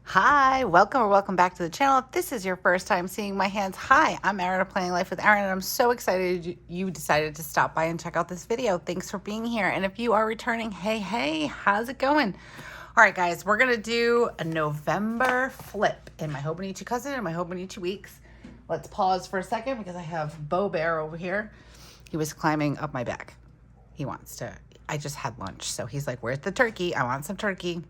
Hi, welcome or welcome back to the channel. If this is your first time seeing my hands, hi, I'm Erin of Playing Life with Erin, and I'm so excited you decided to stop by and check out this video. Thanks for being here. And if you are returning, hey, how's it going? All right, guys, we're going to do a November flip in my Hobonichi Cousin and my Hobonichi Weeks. Let's pause for a second because I have Bo Bear over here. He was climbing up my back. I just had lunch, so he's like, where's the turkey? I want some turkey.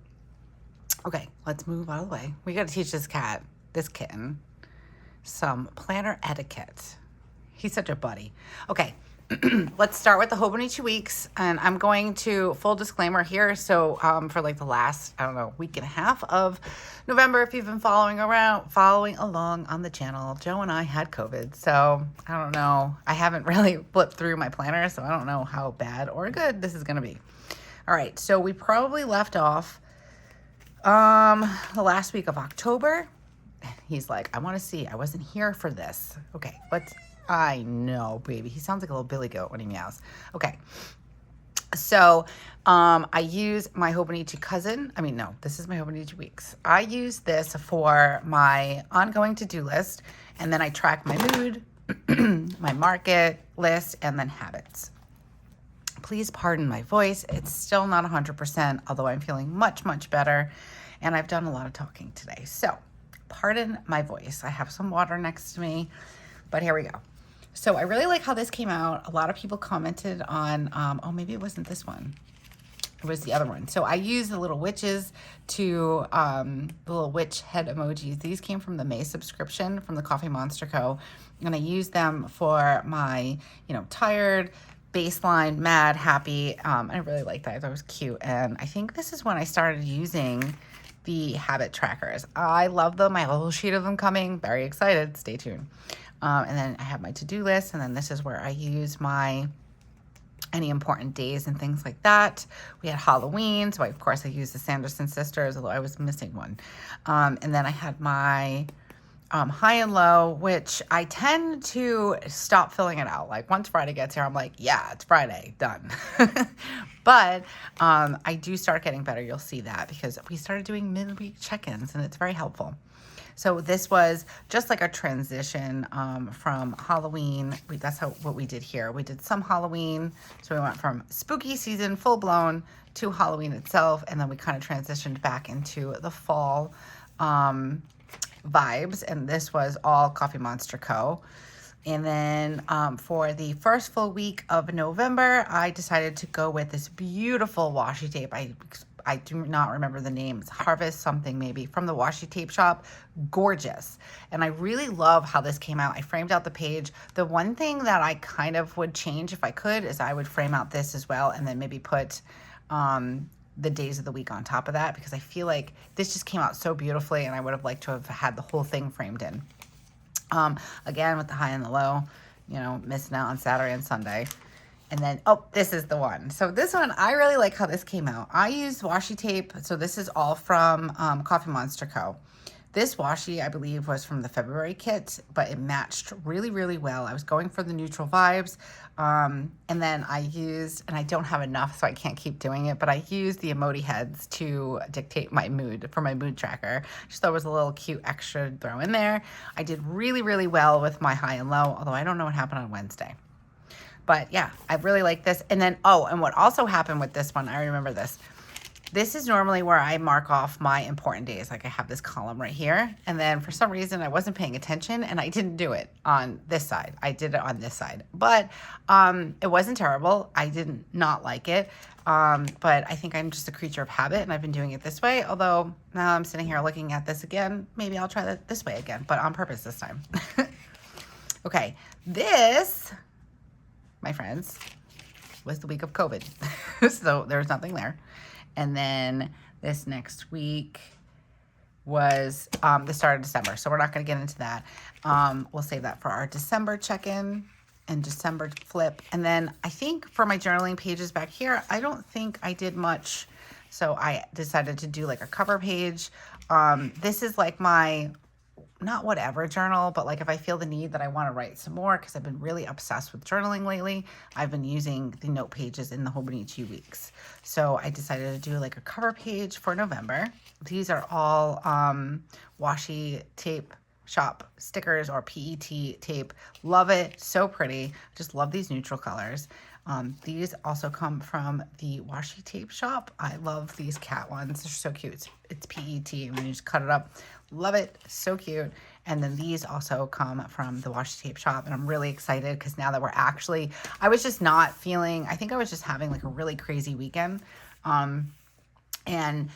Okay, let's move out of the way. We got to teach this kitten, some planner etiquette. He's such a buddy. Okay, let's start with the Hobonichi Weeks. And I'm going to, full disclaimer here, so for like the last, I don't know, week and a half of November, if you've been following along on the channel, Joe and I had COVID. So I don't know. I haven't really flipped through my planner, so I don't know how bad or good this is going to be. All right, so we probably left off the last week of October. He's like, I want to see. I wasn't here for this. Okay, I know, baby. He sounds like a little billy goat when he meows. Okay. So, I use my Hobonichi Cousin. This is my Hobonichi Weeks. I use this for my ongoing to-do list, and then I track my mood, my market list, and then habits. Please pardon my voice. It's still not 100%, although I'm feeling much, much better. And I've done a lot of talking today. So pardon my voice. I have some water next to me, but here we go. So I really like how this came out. A lot of people commented on, oh, maybe it wasn't this one. It was the other one. So I used the little witches the little witch head emojis. These came from the May subscription from the Coffee Monster Co. And I used them for my, tired, baseline, mad, happy. I really like that. I thought it was cute. And I think this is when I started using the habit trackers. I love them. I have a whole sheet of them coming. Very excited. Stay tuned. And then I have my to-do list. And then this is where I use any important days and things like that. We had Halloween. So of course I used the Sanderson sisters, although I was missing one. And then I had my high and low, which I tend to stop filling it out. Like once Friday gets here, I'm like, yeah, it's Friday, done. But I do start getting better. You'll see that because we started doing midweek check-ins and it's very helpful. So this was just like a transition from Halloween. That's what we did here. We did some Halloween. So we went from spooky season, full blown, to Halloween itself. And then we kind of transitioned back into the fall vibes, and this was all Coffee Monster Co. And then for the first full week of November, I decided to go with this beautiful washi tape. I do not remember the name. It's Harvest something maybe, from the Washi Tape Shop. Gorgeous. And I really love how this came out. I framed out the page. The one thing that I kind of would change if I could is I would frame out this as well, and then maybe put the days of the week on top of that, because I feel like this just came out so beautifully and I would have liked to have had the whole thing framed in. Again, with the high and the low, missing out on Saturday and Sunday. And then, this is the one. So this one, I really like how this came out. I used washi tape. So this is all from Coffee Monster Co. This washi, I believe, was from the February kit, but it matched really, really well. I was going for the neutral vibes. And then I used, and I don't have enough, so I can't keep doing it, but I used the emoji heads to dictate my mood for my mood tracker. Just thought it was a little cute extra to throw in there. I did really, really well with my high and low, although I don't know what happened on Wednesday. But yeah, I really like this. And then, and what also happened with this one, I remember this. This is normally where I mark off my important days. Like I have this column right here. And then for some reason I wasn't paying attention and I didn't do it on this side. I did it on this side. But it wasn't terrible. I did not like it. But I think I'm just a creature of habit and I've been doing it this way. Although now I'm sitting here looking at this again. Maybe I'll try that this way again, but on purpose this time. Okay, this, my friends, was the week of COVID. So there was nothing there. And then this next week was the start of December. So we're not going to get into that. We'll save that for our December check-in and December flip. And then I think for my journaling pages back here, I don't think I did much. So I decided to do like a cover page. This is like my not whatever journal, but like if I feel the need that I want to write some more, because I've been really obsessed with journaling lately, I've been using the note pages in the Hobonichi Weeks. So I decided to do like a cover page for November. These are all Washi Tape Shop stickers or PET tape. Love it. So pretty. Just love these neutral colors. These also come from the Washi Tape Shop. I love these cat ones. They're so cute. It's PET and then you just cut it up. Love it. So cute. And then these also come from the Washi Tape Shop. And I'm really excited because now that we're actually, I was just not feeling, I think I was just having like a really crazy weekend. And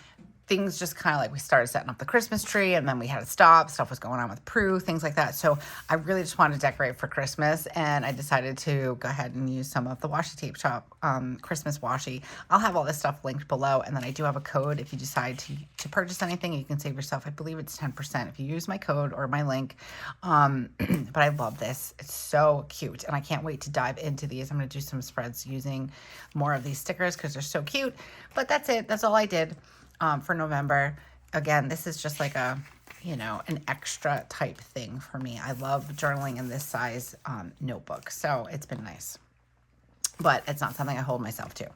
things just kind of like, we started setting up the Christmas tree and then we had to stop. Stuff was going on with Prue, things like that. So I really just wanted to decorate for Christmas, and I decided to go ahead and use some of the Washi Tape Shop Christmas washi. I'll have all this stuff linked below, and then I do have a code if you decide to purchase anything. You can save yourself, I believe it's 10% if you use my code or my link. But I love this. It's so cute, and I can't wait to dive into these. I'm going to do some spreads using more of these stickers because they're so cute. But that's it. That's all I did for November. Again, this is just like a, you know, an extra type thing for me. I love journaling in this size notebook, so it's been nice. But it's not something I hold myself to.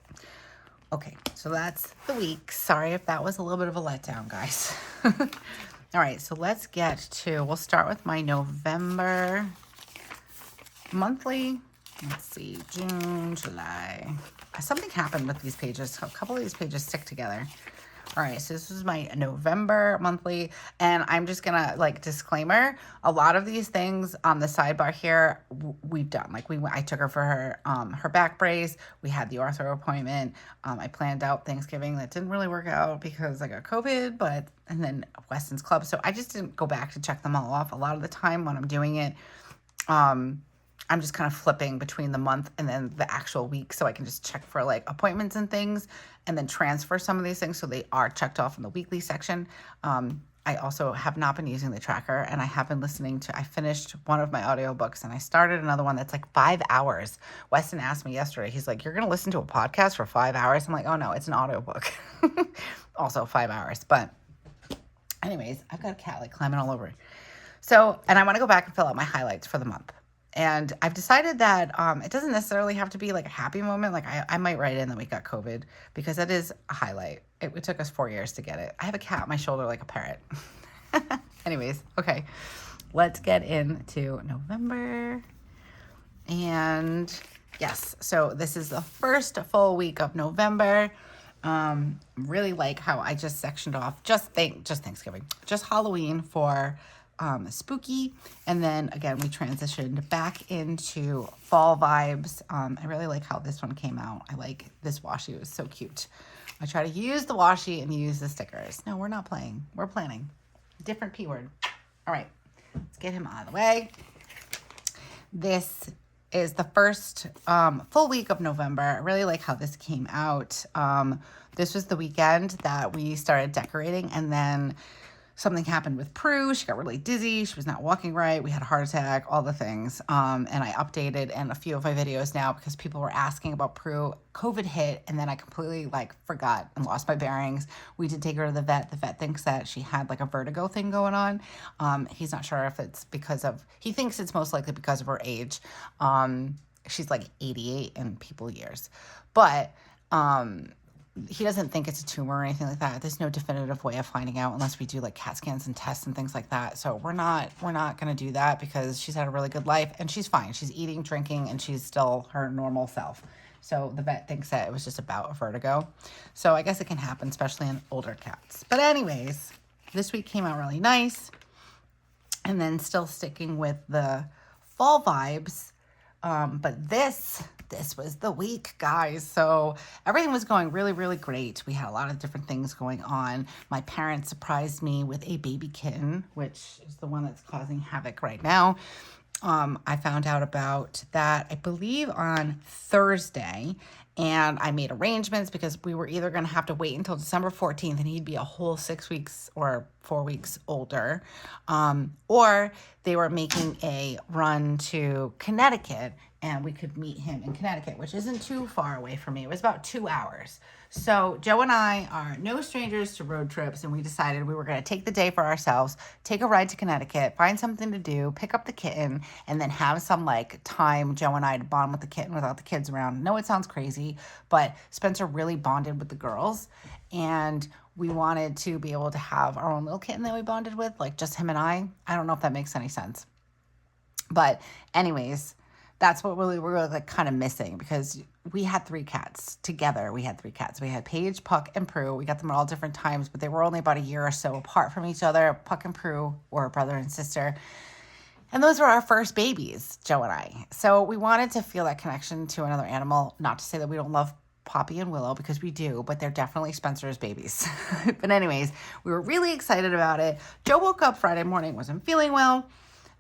Okay, so that's the week. Sorry if that was a little bit of a letdown, guys. All right, so let's get to, we'll start with my November monthly. Let's see, June, July. Something happened with these pages. A couple of these pages stick together. All right, so this is my November monthly, and I'm just gonna, like, disclaimer, a lot of these things on the sidebar here, we've done. Like, I took her for her back brace. We had the ortho appointment. I planned out Thanksgiving. That didn't really work out because I got COVID, and then Weston's Club. So I just didn't go back to check them all off. A lot of the time when I'm doing it, I'm just kind of flipping between the month and then the actual week, so I can just check for like appointments and things and then transfer some of these things so they are checked off in the weekly section. I also have not been using the tracker, and I have been listening to, I finished one of my audiobooks and I started another one that's like 5 hours. Weston asked me yesterday, he's like, "You're going to listen to a podcast for 5 hours?" I'm like, "Oh no, it's an audiobook." Also 5 hours. But anyways, I've got a cat like climbing all over. So, and I want to go back and fill out my highlights for the month. And I've decided that it doesn't necessarily have to be like a happy moment. Like I might write in that we got COVID because that is a highlight. It took us 4 years to get it. I have a cat on my shoulder like a parrot. Anyways, okay. Let's get into November. And yes, so this is the first full week of November. Really like how I just sectioned off just Thanksgiving, just Halloween for spooky, and then again we transitioned back into fall vibes. I really like how this one came out. I like this washi. It was so cute. I try to use the washi and use the stickers. No, we're not playing. We're planning. Different P word. All right, let's get him out of the way. This is the first full week of November. I really like how this came out. This was the weekend that we started decorating, and then something happened with Prue. She got really dizzy. She was not walking right. We had a heart attack, all the things. And I updated in a few of my videos now because people were asking about Prue. COVID hit, and then I completely forgot and lost my bearings. We did take her to the vet. The vet thinks that she had like a vertigo thing going on. He's not sure if it's because of, he thinks it's most likely because of her age. She's like 88 in people years. But he doesn't think it's a tumor or anything like that. There's no definitive way of finding out unless we do like CAT scans and tests and things like that. So we're not going to do that because she's had a really good life and she's fine. She's eating, drinking, and she's still her normal self. So the vet thinks that it was just about a vertigo. So I guess it can happen, especially in older cats. But anyways, this week came out really nice. And then still sticking with the fall vibes. But this was the week, guys. So everything was going really, really great. We had a lot of different things going on. My parents surprised me with a baby kitten, which is the one that's causing havoc right now. I found out about that, I believe, on Thursday. And I made arrangements because we were either going to have to wait until December 14th and he'd be a whole 6 weeks or 4 weeks older. Or they were making a run to Connecticut and we could meet him in Connecticut, which isn't too far away from me. It was about 2 hours. So Joe and I are no strangers to road trips, and we decided we were going to take the day for ourselves, take a ride to Connecticut, find something to do, pick up the kitten, and then have some like time, Joe and I, to bond with the kitten without the kids around. No, it sounds crazy, but Spencer really bonded with the girls, and we wanted to be able to have our own little kitten that we bonded with, like just him and I. I don't know if that makes any sense. But anyways, that's what we're really like kind of missing, because we had 3 cats together. We had 3 cats. We had Paige, Puck, and Prue. We got them at all different times, but they were only about a year or so apart from each other. Puck and Prue were brother and sister. And those were our first babies, Joe and I. So we wanted to feel that connection to another animal. Not to say that we don't love Poppy and Willow, because we do, but they're definitely Spencer's babies. But anyways, we were really excited about it. Joe woke up Friday morning, wasn't feeling well,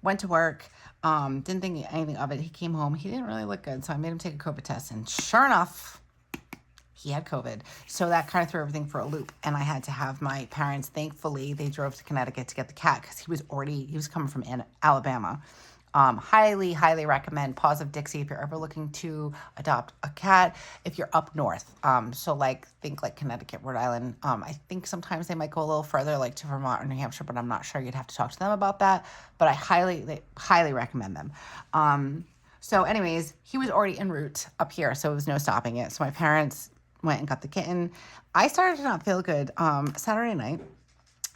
went to work. Didn't think anything of it. He came home. He didn't really look good, so I made him take a COVID test, and sure enough, he had COVID. So that kind of threw everything for a loop, and I had to have my parents, thankfully, they drove to Connecticut to get the cat, because he was coming from Alabama. Highly recommend Paws of Dixie if you're ever looking to adopt a cat, if you're up north. So like, think like Connecticut, Rhode Island. I think sometimes they might go a little further, like to Vermont or New Hampshire, but I'm not sure. You'd have to talk to them about that. But I highly recommend them. So anyways, he was already en route up here, so it was no stopping it. So my parents went and got the kitten. I started to not feel good Saturday night.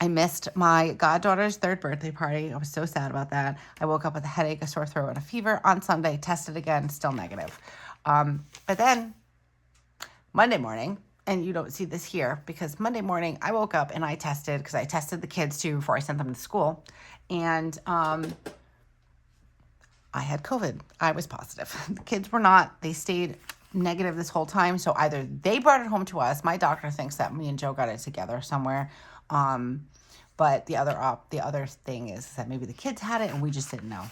I missed my goddaughter's 3rd birthday party. I was so sad about that. I woke up with a headache, a sore throat, and a fever on Sunday. Tested again, still negative. But then Monday morning, and you don't see this here, because Monday morning I woke up and I tested, because I tested the kids too before I sent them to school. And I had COVID. I was positive. The kids were not. They stayed negative this whole time. So either they brought it home to us. My doctor thinks that me and Joe got it together somewhere. But the other thing is that maybe the kids had it and we just didn't know.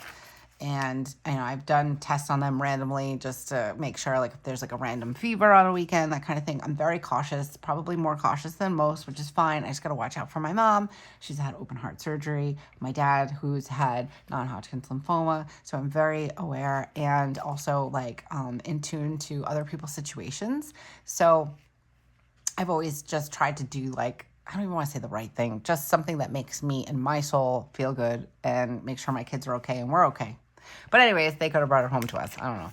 And I've done tests on them randomly just to make sure, like if there's like a random fever on a weekend, that kind of thing. I'm very cautious, probably more cautious than most, which is fine. I just got to watch out for my mom. She's had open heart surgery. My dad, who's had non-Hodgkin's lymphoma. So I'm very aware, and also like in tune to other people's situations. So I've always just tried to do like, I don't even want to say the right thing, just something that makes me and my soul feel good and make sure my kids are okay and we're okay. But anyways, they could have brought it home to us. I don't know.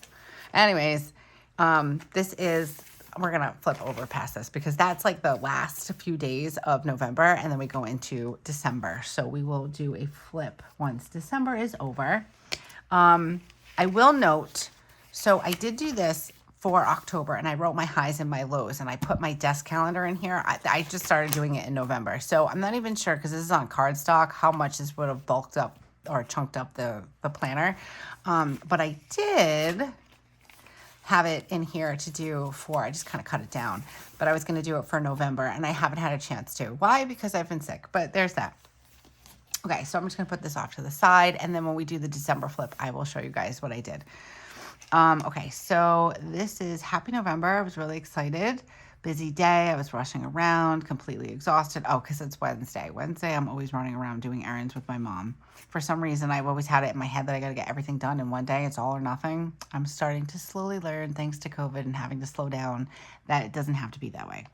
Anyways, we're going to flip over past this, because that's like the last few days of November, and then we go into December. So we will do a flip once December is over. I will note, so I did do this for October, and I wrote my highs and my lows, and I put my desk calendar in here. I just started doing it in November. So I'm not even sure, because this is on cardstock, how much this would have bulked up or chunked up the planner. But I did have it in here to do I just kind of cut it down, but I was going to do it for November, and I haven't had a chance to. Why? Because I've been sick, but there's that. Okay, so I'm just going to put this off to the side, and then when we do the December flip, I will show you guys what I did. Okay, so this is Happy November. I was really excited. Busy day. I was rushing around, completely exhausted. Oh, because it's Wednesday. Wednesday, I'm always running around doing errands with my mom. For some reason, I've always had it in my head that I got to get everything done in one day. It's all or nothing. I'm starting to slowly learn, thanks to COVID and having to slow down, that it doesn't have to be that way.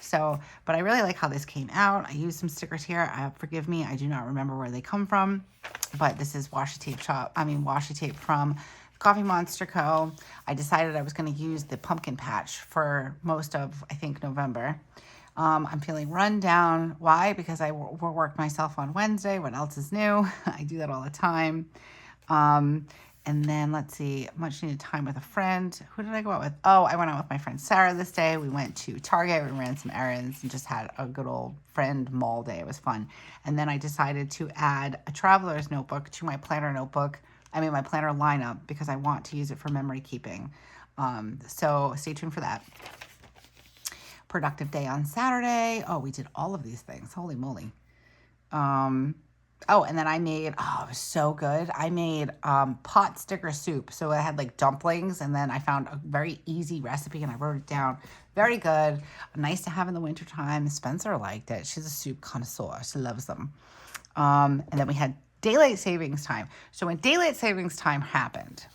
So, but I really like how this came out. I used some stickers here. Forgive me, I do not remember where they come from, but this is Washi Tape from Coffee Monster Co. I decided I was going to use the pumpkin patch for most of, I think, November. I'm feeling run down. Why? Because I worked myself on Wednesday. What else is new? I do that all the time. And then let's see, much needed time with a friend. Who did I go out with? Oh, I went out with my friend Sarah this day. We went to Target, we ran some errands, and just had a good old friend mall day. It was fun. And then I decided to add a traveler's notebook to my planner my planner lineup, because I want to use it for memory keeping. So stay tuned for that. Productive day on Saturday. Oh, we did all of these things. Holy moly. And then I made, it was so good. I made pot sticker soup. So I had like dumplings, and then I found a very easy recipe and I wrote it down. Very good. Nice to have in the wintertime. Spencer liked it. She's a soup connoisseur. She loves them. And then we had daylight savings time. So when daylight savings time happened,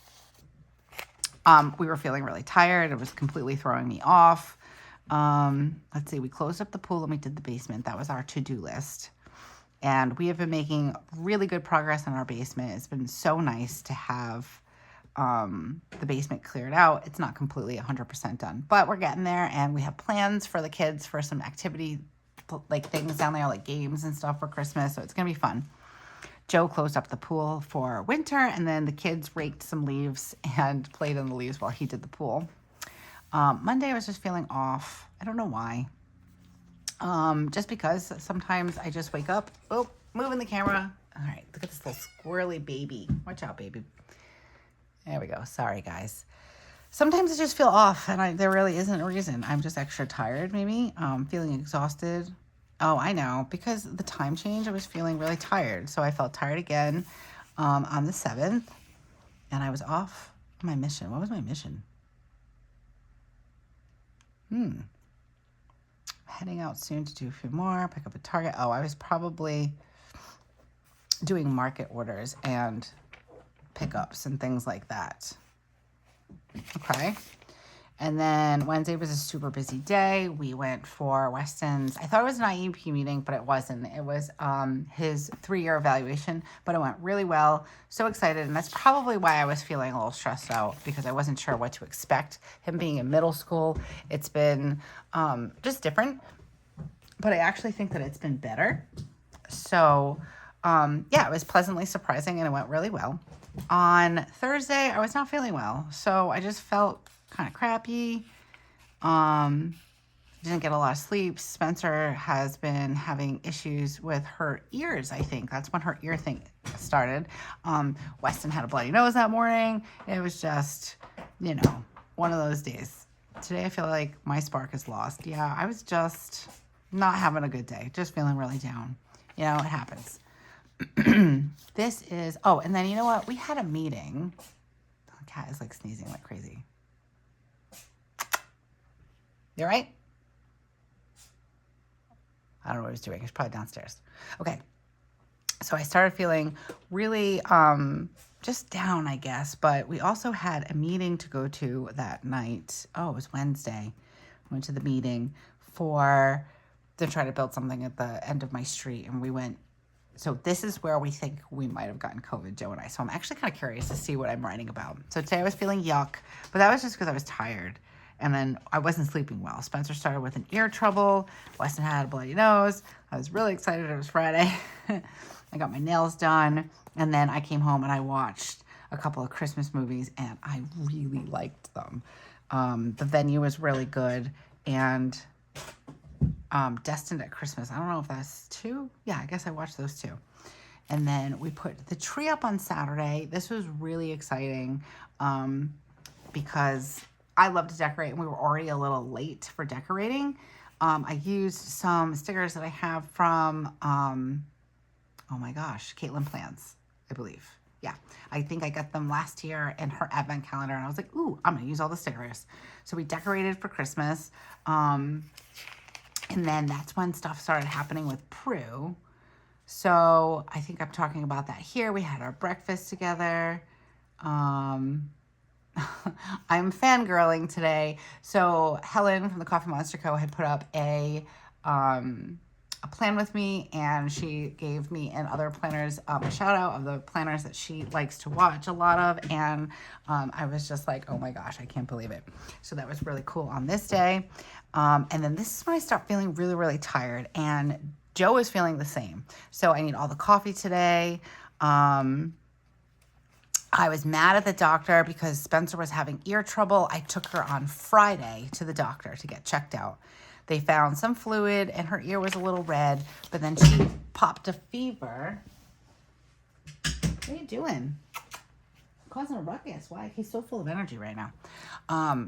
we were feeling really tired. It was completely throwing me off. Let's see, we closed up the pool and we did the basement. That was our to-do list. And we have been making really good progress in our basement. It's been so nice to have the basement cleared out. It's not completely 100% done, but we're getting there, and we have plans for the kids for some activity, like things down there, like games and stuff for Christmas. So it's going to be fun. Joe closed up the pool for winter, and then the kids raked some leaves and played in the leaves while he did the pool. Monday, I was just feeling off. I don't know why. Just because sometimes I just wake up. Oh, moving the camera. All right, look at this little squirrely baby. Watch out, baby. There we go. Sorry, guys. Sometimes I just feel off, and there really isn't a reason. I'm just extra tired, maybe. Feeling exhausted. Oh, I know. Because of the time change, I was feeling really tired. So I felt tired again on the 7th, and I was off my mission. What was my mission? Heading out soon to do a few more, pick up a Target. Oh, I was probably doing market orders and pickups and things like that. Okay. And then Wednesday was a super busy day. We went for Weston's. I thought it was an IEP meeting, but it wasn't. It was his 3-year evaluation, but it went really well. So excited. And that's probably why I was feeling a little stressed out, because I wasn't sure what to expect. Him being in middle school, it's been just different. But I actually think that it's been better. So yeah, it was pleasantly surprising, and it went really well. On Thursday, I was not feeling well. So I just felt kind of crappy. Didn't get a lot of sleep. Spencer has been having issues with her ears, I think. That's when her ear thing started. Weston had a bloody nose that morning. It was just, one of those days. Today I feel like my spark is lost. Yeah, I was just not having a good day. Just feeling really down. It happens. This is, and then you know what? We had a meeting. The cat is like sneezing like crazy. You all right? I don't know what he was doing. He's probably downstairs. Okay. So I started feeling really just down, I guess. But we also had a meeting to go to that night. Oh, it was Wednesday. I went to the meeting to try to build something at the end of my street. And we went. So this is where we think we might have gotten COVID, Joe and I. So I'm actually kind of curious to see what I'm writing about. So today I was feeling yuck. But that was just because I was tired. And then I wasn't sleeping well. Spencer started with an ear trouble. Weston had a bloody nose. I was really excited. It was Friday. I got my nails done. And then I came home and I watched a couple of Christmas movies, and I really liked them. The venue was really good. And Destined at Christmas. I don't know if that's 2. Yeah, I guess I watched those 2. And then we put the tree up on Saturday. This was really exciting because I love to decorate, and we were already a little late for decorating. I used some stickers that I have from, oh my gosh, Caitlin Plans, I believe. Yeah, I think I got them last year in her advent calendar, and I was like, ooh, I'm going to use all the stickers. So we decorated for Christmas, and then that's when stuff started happening with Prue. So I think I'm talking about that here. We had our breakfast together. I'm fangirling today. So Helen from the Coffee Monster Co. had put up a plan with me, and she gave me and other planners a shout out of the planners that she likes to watch a lot of. And I was just like, oh my gosh, I can't believe it. So that was really cool on this day. And then this is when I start feeling really, really tired, and Joe is feeling the same. So I need all the coffee today. I was mad at the doctor because Spencer was having ear trouble. I took her on Friday to the doctor to get checked out. They found some fluid, and her ear was a little red, but then she popped a fever. What are you doing? Causing a ruckus. Why? He's so full of energy right now.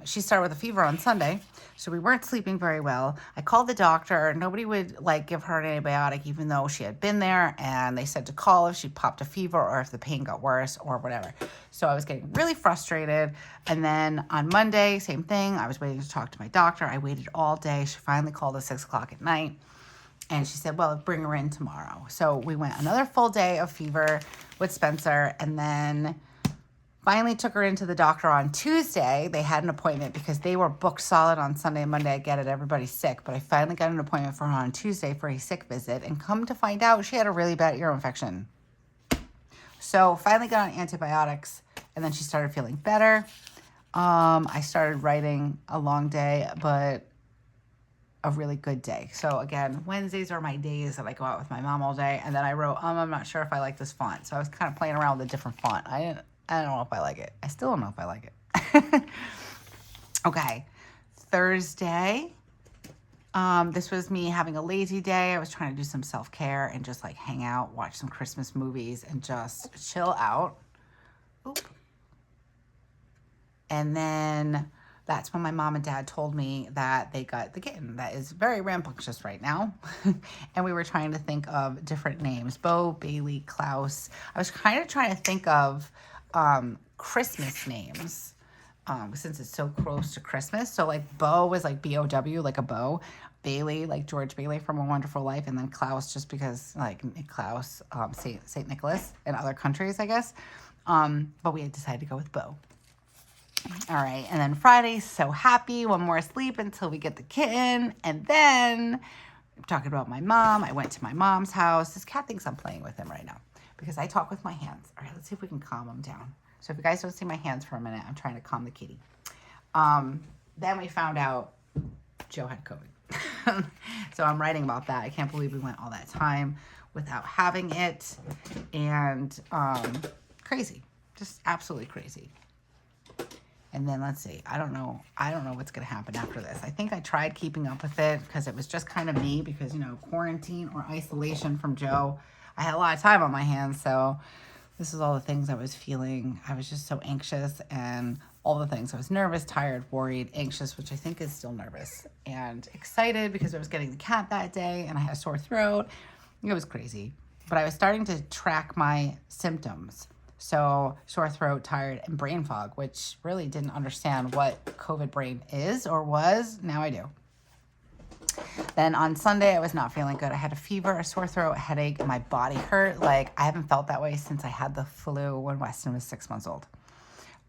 She started with a fever on Sunday, so we weren't sleeping very well. I called the doctor. Nobody would give her an antibiotic, even though she had been there, and they said to call if she popped a fever or if the pain got worse or whatever. So I was getting really frustrated. And then on Monday, same thing. I was waiting to talk to my doctor. I waited all day. She finally called at 6 o'clock at night, and she said, well, bring her in tomorrow. So we went another full day of fever with Spencer, and then Finally took her into the doctor on Tuesday. They had an appointment because they were booked solid on Sunday and Monday. I get it, everybody's sick. But I finally got an appointment for her on Tuesday for a sick visit. And come to find out, she had a really bad ear infection. So finally got on antibiotics. And then she started feeling better. I started writing a long day, but a really good day. So again, Wednesdays are my days that I go out with my mom all day. And then I wrote, I'm not sure if I like this font. So I was kind of playing around with a different font. I don't know if I like it. I still don't know if I like it. Okay. Thursday. This was me having a lazy day. I was trying to do some self-care and just like hang out, watch some Christmas movies and just chill out. Oop. And then that's when my mom and dad told me that they got the kitten that is very rambunctious right now. And we were trying to think of different names. Bo, Bailey, Klaus. I was kind of trying to think of Christmas names since it's so close to Christmas. So like Bo was like B-O-W, like a bow. Bailey, like George Bailey from A Wonderful Life. And then Klaus just because like Klaus, St. Nicholas in other countries, I guess. But we had decided to go with Bo. All right, and then Friday, so happy, one more sleep until we get the kitten. And then, I'm talking about my mom, I went to my mom's house. This cat thinks I'm playing with him right now because I talk with my hands. All right, let's see if we can calm him down. So if you guys don't see my hands for a minute, I'm trying to calm the kitty. Then we found out Joe had COVID. So I'm writing about that. I can't believe we went all that time without having it. And crazy, just absolutely crazy. And then let's see, I don't know what's going to happen after this. I think I tried keeping up with it because it was just kind of me because, you know, quarantine or isolation from Joe. I had a lot of time on my hands. So this is all the things I was feeling. I was just so anxious and all the things. I was nervous, tired, worried, anxious, which I think is still nervous, and excited because I was getting the cat that day and I had a sore throat. It was crazy. But I was starting to track my symptoms. So sore throat, tired, and brain fog, which really didn't understand what COVID brain is or was. Now I do. Then on Sunday, I was not feeling good. I had a fever, a sore throat, a headache, and my body hurt. Like I haven't felt that way since I had the flu when Weston was 6 months old.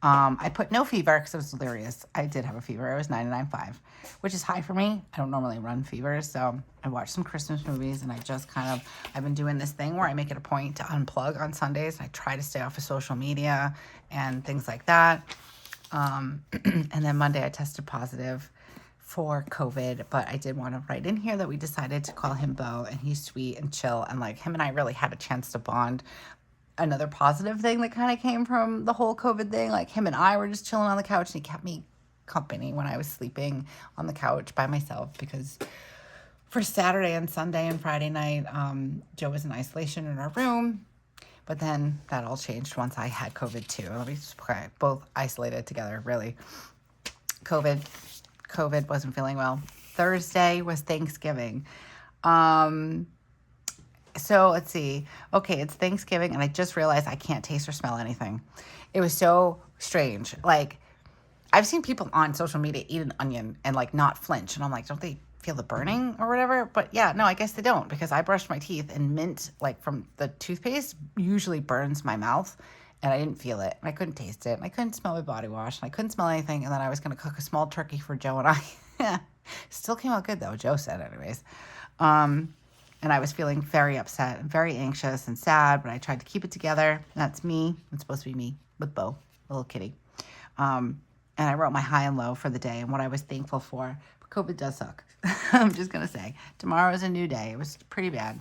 I put no fever because I was delirious. I did have a fever. It was 99.5, which is high for me. I don't normally run fevers. So I watched some Christmas movies and I've been doing this thing where I make it a point to unplug on Sundays. I try to stay off of social media and things like that. And then Monday I tested positive for COVID, but I did want to write in here that we decided to call him Bo, and he's sweet and chill. And like him and I really had a chance to bond. Another positive thing that kind of came from the whole COVID thing, like him and I were just chilling on the couch and he kept me company when I was sleeping on the couch by myself because for Saturday and Sunday and Friday night, Joe was in isolation in our room, but then that all changed once I had COVID too. We both isolated together, really. COVID wasn't feeling well. Thursday was Thanksgiving. So let's see. Okay, it's Thanksgiving and I just realized I can't taste or smell anything. It was so strange. Like I've seen people on social media eat an onion and like not flinch. And I'm like, don't they feel the burning or whatever? But yeah, no, I guess they don't because I brushed my teeth and mint like from the toothpaste usually burns my mouth and I didn't feel it. And I couldn't taste it. And I couldn't smell my body wash and I couldn't smell anything. And then I was going to cook a small turkey for Joe and I. Still came out good though. Joe said anyways. And I was feeling very upset and very anxious and sad, but I tried to keep it together. That's me. It's supposed to be me with Bo, little kitty. And I wrote my high and low for the day and what I was thankful for. But COVID does suck. I'm just going to say. Tomorrow is a new day. It was pretty bad.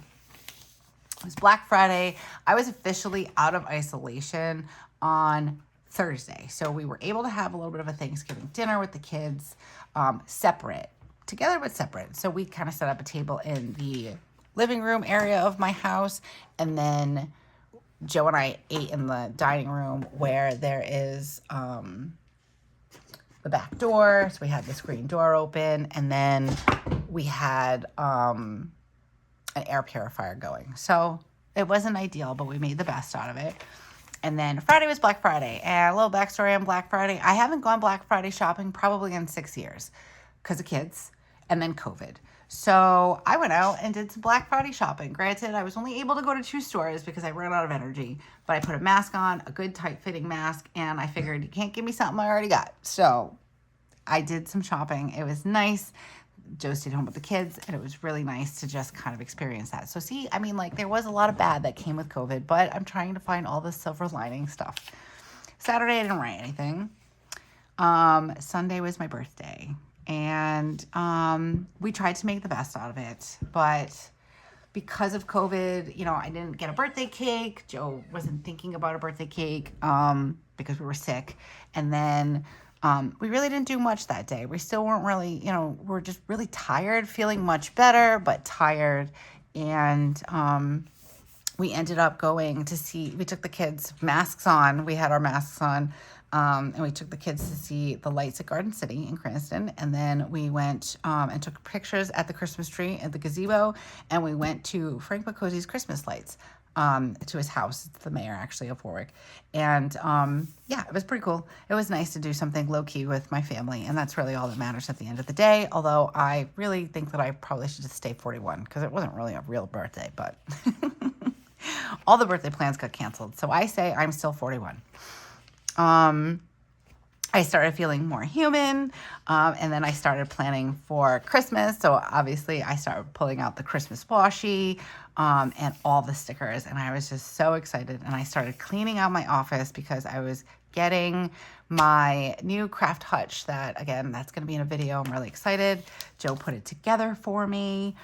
It was Black Friday. I was officially out of isolation on Thursday. So we were able to have a little bit of a Thanksgiving dinner with the kids, separate. Together but separate. So we kind of set up a table in the living room area of my house, and then Joe and I ate in the dining room where there is the back door. So we had the screen door open, and then we had an air purifier going. So it wasn't ideal, but we made the best out of it. And then Friday was Black Friday, and a little backstory on Black Friday. I haven't gone Black Friday shopping probably in 6 years because of kids and then COVID. So I went out and did some Black Friday shopping. Granted, I was only able to go to 2 stores because I ran out of energy, but I put a mask on, a good tight fitting mask, and I figured you can't give me something I already got. So I did some shopping. It was nice. Joe stayed home with the kids, and it was really nice to just kind of experience that. So see, I mean, like, there was a lot of bad that came with COVID, but I'm trying to find all the silver lining stuff. Saturday, I didn't write anything. Sunday was my birthday, and we tried to make the best out of it, but because of COVID, you know, I didn't get a birthday cake. Joe wasn't thinking about a birthday cake because we were sick, and then we really didn't do much that day. We still weren't really, you know, we're just really tired, feeling much better, but tired. And we ended up going to see, we took the kids, masks on. We had our masks on. And we took the kids to see the lights at Garden City in Cranston. And then we went and took pictures at the Christmas tree at the gazebo. And we went to Frank McCosey's Christmas lights. To his house. It's the mayor, actually, of Warwick. And yeah, it was pretty cool. It was nice to do something low-key with my family, and that's really all that matters at the end of the day, although I really think that I probably should just stay 41, because it wasn't really a real birthday, but all the birthday plans got canceled, so I say I'm still 41. I started feeling more human, and then I started planning for Christmas. So obviously I started pulling out the Christmas washi and all the stickers, and I was just so excited. And I started cleaning out my office because I was getting my new craft hutch that, again, that's going to be in a video. I'm really excited. Joe put it together for me.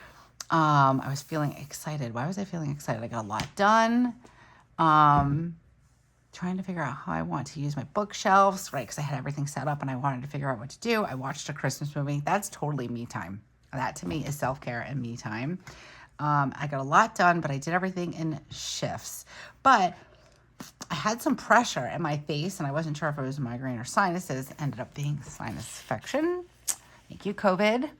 I was feeling excited. Why was I feeling excited? I got a lot done. Trying to figure out how I want to use my bookshelves, right? Because I had everything set up and I wanted to figure out what to do. I watched a Christmas movie. That's totally me time. That to me is self-care and me time. I got a lot done, but I did everything in shifts. But I had some pressure in my face and I wasn't sure if it was migraine or sinuses. Ended up being sinus infection. Thank you, COVID.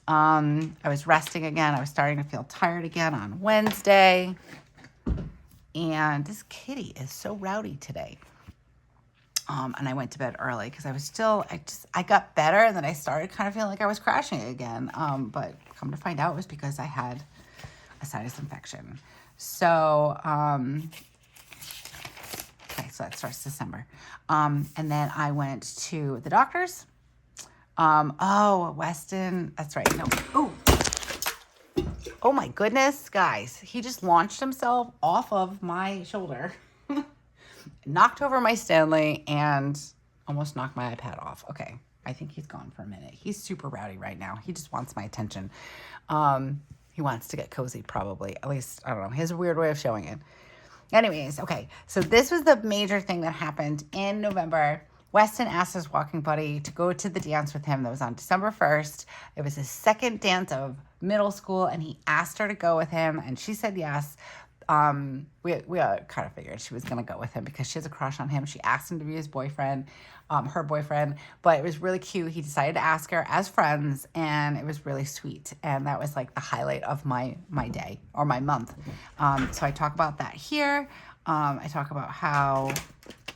I was resting again. I was starting to feel tired again on Wednesday. And this kitty is so rowdy today. And I went to bed early because I was still, I got better, and then I started kind of feeling like I was crashing again. But come to find out, it was because I had a sinus infection. So, okay, so that starts December. And then I went to the doctor's. Oh, Weston, that's right. No, oh my goodness, guys. He just launched himself off of my shoulder, knocked over my Stanley, and almost knocked my iPad off. Okay, I think he's gone for a minute. He's super rowdy right now. He just wants my attention. He wants to get cozy, probably. At least, I don't know. He has a weird way of showing it. Anyways, okay. So this was the major thing that happened in November. Weston asked his walking buddy to go to the dance with him. That was on December 1st. It was his second dance of middle school, and he asked her to go with him, and she said yes. We kind of figured she was going to go with him because she has a crush on him. She asked him to be his boyfriend, her boyfriend, but it was really cute. He decided to ask her as friends, and it was really sweet. And that was like the highlight of my day or my month. So I talk about that here. I talk about how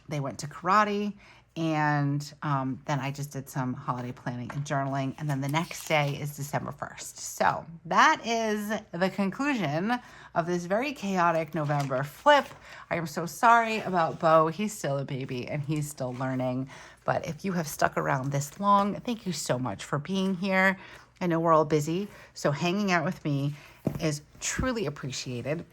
they went to karate. And then I just did some holiday planning and journaling. And then the next day is December 1st. So that is the conclusion of this very chaotic November flip. I am so sorry about Bo. He's still a baby and he's still learning. But if you have stuck around this long, thank you so much for being here. I know we're all busy, so hanging out with me is truly appreciated.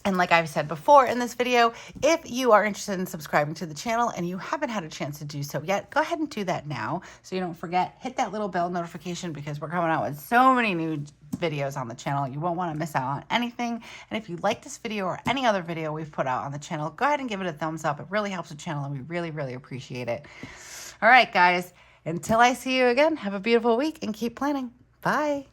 And like I've said before in this video, if you are interested in subscribing to the channel and you haven't had a chance to do so yet, go ahead and do that now so you don't forget. Hit that little bell notification because we're coming out with so many new videos on the channel. You won't want to miss out on anything. And if you like this video or any other video we've put out on the channel, go ahead and give it a thumbs up. It really helps the channel and we really, really appreciate it. All right, guys, until I see you again, have a beautiful week and keep planning. Bye.